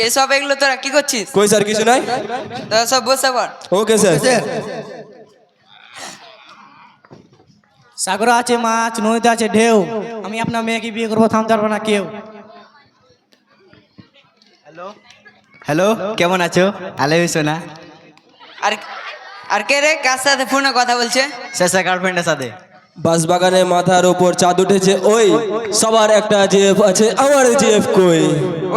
এসব এগুলো তোরা কি করছিস? কই স্যার কিছু নাই। তোরা সব বসে পড়। Okay sir. সাগর আছে মাছ, নদীতে আছে ঢেউ, আমি আপনার মেয়েকে বিয়ে করবো, থামতে পারবো না কেউ। হ্যালো, কেমন আছো? আলাই সোনা। আর আর কে রে, কার সাথে ফোনে কথা বলছে? শেষা গার্লফ্রেন্ডের সাথে। বাঁশবাগানে মাথার উপর চাঁদ উঠেছে, ওই সবার একটা জিএফ আছে, আমার জিএফ কই?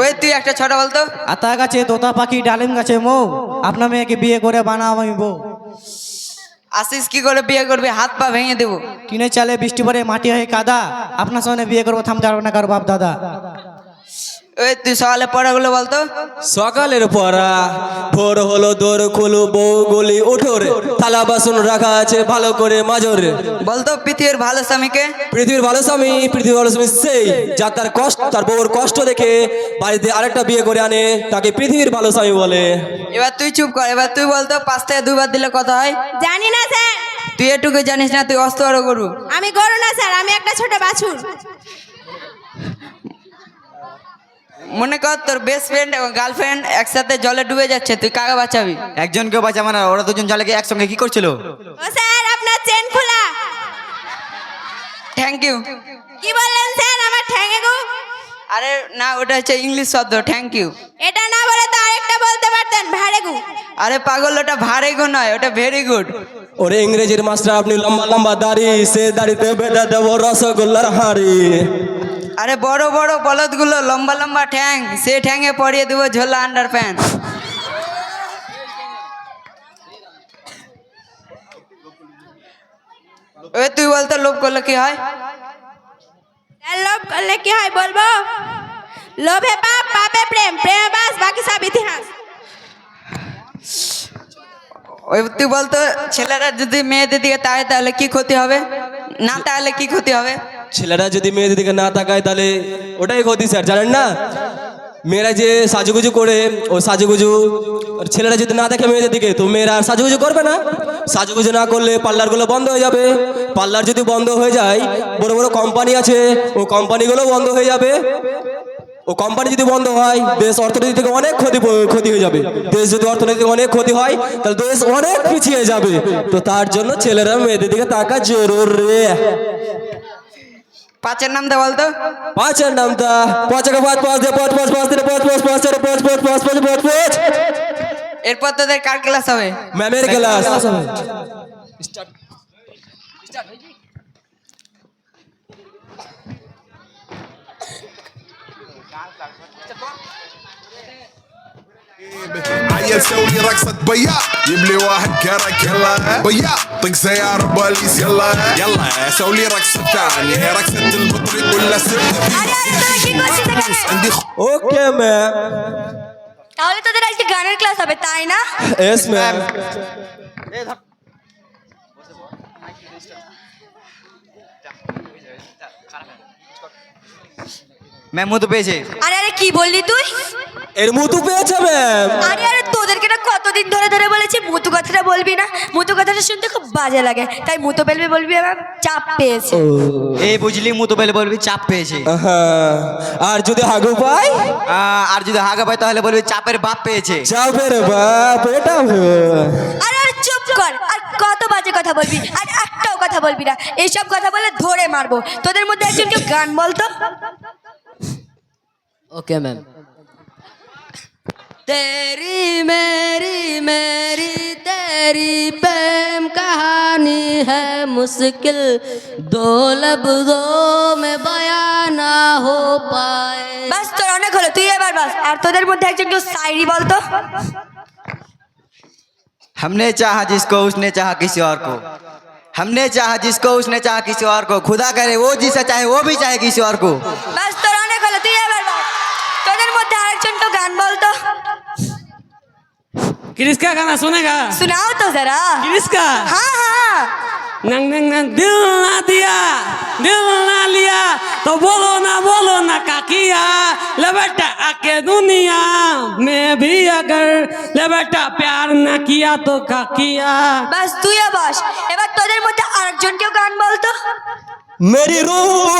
ওই তুই একটা ছোট বলতো। আতা গাছে তোতা পাখি, ডালিম গাছে মৌ, আপনার মেয়েকে বিয়ে করে বানাবো আমি বউ। আসিস কি করে বিয়ে করবি? হাত পা ভেঙে দেবো। টিনের চালে বৃষ্টি পরে মাটি হয়ে কাদা, আপনার সঙ্গে বিয়ে করবো, থামতে পারবো না কারো বাপ দাদা। ওই তুই সকালে পড়াগুলো বলতো। সকালের পড়া, ভোর হলো দৌড় খুলো বউ গলি উঠোরে, থালা বাসন রাখা আছে ভালো করে মাজরে। বলতো পৃথিবীর ভালো স্বামীকে। পৃথিবীর ভালো স্বামী সেই যা তার কষ্ট, তার বউর কষ্ট দেখে বাড়িতে আরেকটা বিয়ে করে আনে, তাকে পৃথিবীর ভালো স্বামী বলে। এবার তুই চুপ কর, এবার তুই বলতো 5 থেকে 2 বার দিলে কথা হয়? জানি না স্যার। তুই এটুকু জানিস না, তুই অস্ত বড় গরু। আমি গরু না স্যার, আমি একটা ছোট বাছুর। মনে কর তোর বেস্ট ফ্রেন্ড এবং গার্লফ্রেন্ড একসাথে জলে ডুবে যাচ্ছে, তুই কাকে বাঁচাবি? একজনকেও বাঁচাবে না, ওরা দুজন জলে গিয়ে একসঙ্গে কি করছিল? ও স্যার, আপনার চেন খোলা। Thank you. কি বললেন স্যার? আমার ঠ্যাঙে গো। আরে না, ওটা হচ্ছে ইংলিশ শব্দ, থ্যাংক ইউ। এটা না বলে তো আরেকটা বলতে পারতেন, ভাড়ে গু। আরে পাগল, ওটা ভারে গো নয়, ওটা ভেরি গুড। ওরে ইংরেজির মাস্টার, আপনি লম্বা লম্বা দাড়ি, সে দাড়িতে বেঁধে দেবো রসগোল্লার হাঁড়ি। আরে বড় বড় বলদগুলো লম্বা লম্বা ঠ্যাং, সে ঠ্যাঙে পরিয়ে দেবো ঝোলা আন্ডার প্যান্ট। ওই তুই বলতো লোভ করলে কি হয়? স্যার, লোভ করলে কি হয় বলবো? লোভে পাপ, পাপে প্রেম, প্রেমে বাস, বাকি সব ইতিহাস। ওই তুই বলতো ছেলেরা যদি মেয়েদের দিকে তাকায় তাহলে কি ক্ষতি হবে, না তাহলে কি ক্ষতি হবে? ছেলেরা যদি মেয়েদের দিকে না তাকায় তাহলে ওটাই ক্ষতি স্যার, জানেন না? মেয়েরা যে সাজুগুজু করে, ও সাজুগুজু ছেলেরা যদি না দেখে মেয়েদের দিকে, তো মেয়েরা আর সাজুগুজু করবে না। সাজুগুজু না করলে পার্লারগুলো বন্ধ হয়ে যাবে। পার্লার যদি বন্ধ হয়ে যায়, বড় বড় কোম্পানি আছে, ও কোম্পানিগুলো বন্ধ হয়ে যাবে। ও কোম্পানি যদি বন্ধ হয়, দেশ অর্থনীতি থেকে অনেক ক্ষতি হয়ে যাবে। দেশ যদি অর্থনীতি থেকে অনেক ক্ষতি হয়, তাহলে দেশ অনেক পিছিয়ে যাবে। তো তার জন্য ছেলেরা মেয়েদের দিকে তাকা জরুরি। 5-এর নামটা বলতো। 5-এর নামটা 5 5 5 দিয়ে 5 5 5 দিয়ে 5 5 5 4 5 5 5 5 5 5। এরপর তোদের কার ক্লাস হবে? ম্যামের ক্লাস। عيل سوي رقصة بيا، يبلي واحد كرك يلا بيا، طق سيارة بوليس يلا يلا سوي رقصة ثانية، رقصة البطريق ولا سبت আরে আরে, তোরা কি করছিস এখানে? عندي ওকে ম্যাম। তাহলে তোদের আজকে গানের ক্লাস হবে, তাই না? Yes ma'am. ম্যাম মতো পেয়েছে। আরে আরে, কি বললি তুই? এর মুতু পেয়েছে ম্যাম। আরে আরে, তোদেরকে না কতদিন ধরে ধরে বলেছি মুতু কথাটা বলবি না। মুতু কথাটা শুনতে খুব বাজে লাগে, তাই মুতু পেলবি বলবি, আমার চাপ পেয়েছে। এই বুঝলি, মতো পেলে বলবি চাপ পেয়েছে। হ্যাঁ, আর যদি হাগু পাই, আর যদি হাগা পাই তাহলে বলবি চাপের বাপ পেয়েছে। চাপের বাপ এটা। আরে আরে, চুপ কর। আর কত বাজে কথা বলবি, আর একটাও কথা বলবি না। এইসব কথা বলে ধরে মারবো। তোদের মধ্যে একজন কেউ গান বলতো। Okay ma'am. तेरी मेरी मेरी तेरी प्रेम कहानी है मुश्किल, दो लफ्जों में बयां ना हो पाए। বাস, তোর অনেক হলো, তুই এবার বাস। আর তোদের মধ্যে একজন কেউ শায়রি বলতো। हमने चाहा जिसको उसने चाहा किसी और को, हमने चाहा जिसको उसने चाहा किसी और को, खुदा करे वो जिसे चाहे वो भी चाहे किसी और को। বাস, তোর অনেক হলো, তুই এবার বাস। তোদের মধ্যে আরেকজন কেউ গান বলতো। किसका गाना सुनेगा? सुनाओ तो जरा। किसका? हाँ हाँ। नंग नंग नंग, दिल ना दिया दिल ना लिया तो बोलो ना का किया। ले बेटा आके दुनिया में भी अगर ले बेटा प्यार ना किया तो का किया। বাস, তুইও বস। এবার তোদের মধ্যে আরেকজন কেউ গান বলতো। मेरी रूह